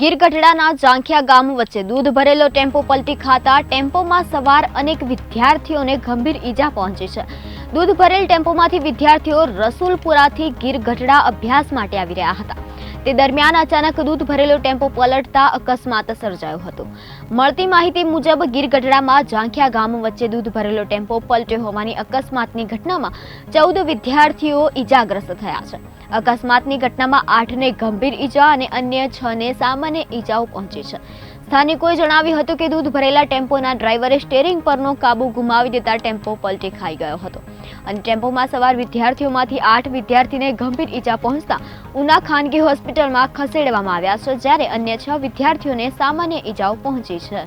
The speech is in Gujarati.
ગીર ગઢડાના જાંખિયા ગામ વચ્ચે દૂધ ભરેલો ટેમ્પો પલટી ખાતા ટેમ્પોમાં સવાર અનેક વિદ્યાર્થીઓને ગંભીર ઈજા પહોંચી છે। દૂધ ભરેલ ટેમ્પોમાંથી વિદ્યાર્થીઓ રસુલપુરાથી ગીર ગઢડા અભ્યાસ માટે આવી રહ્યા હતા। તે દરમિયાન અચાનક દૂધ ભરેલો ટેમ્પો પલટતા અકસ્માત સર્જાયો હતો। મળતી માહિતી મુજબ ગીર ગઢડામાં જાંખિયા ગામ વચ્ચે દૂધ ભરેલો ટેમ્પો પલટ્યો હોવાની અકસ્માતની ઘટનામાં 14 વિદ્યાર્થીઓ ઈજાગ્રસ્ત થયા છે। અકસ્માતની ઘટનામાં 8ને ગંભીર ઈજા અને અન્ય 6ને સામાન્ય ઈજાઓ પહોંચી છે। સ્થાનિકોએ જણાવ્યું હતું કે દૂધ ભરેલા ટેમ્પોના ડ્રાઈવરે સ્ટીયરિંગ પરનો કાબુ ગુમાવી દેતા ટેમ્પો પલટી ખાઈ ગયો હતો અને ટેમ્પોમાં સવાર વિદ્યાર્થીઓમાંથી 8 વિદ્યાર્થીને ગંભીર ઈજા પહોંચતા ઉના ખાનગી હોસ્પિટલમાં ખસેડવામાં આવ્યા છે, જ્યારે અન્ય 6 વિદ્યાર્થીઓને સામાન્ય ઈજાઓ પહોંચી છે।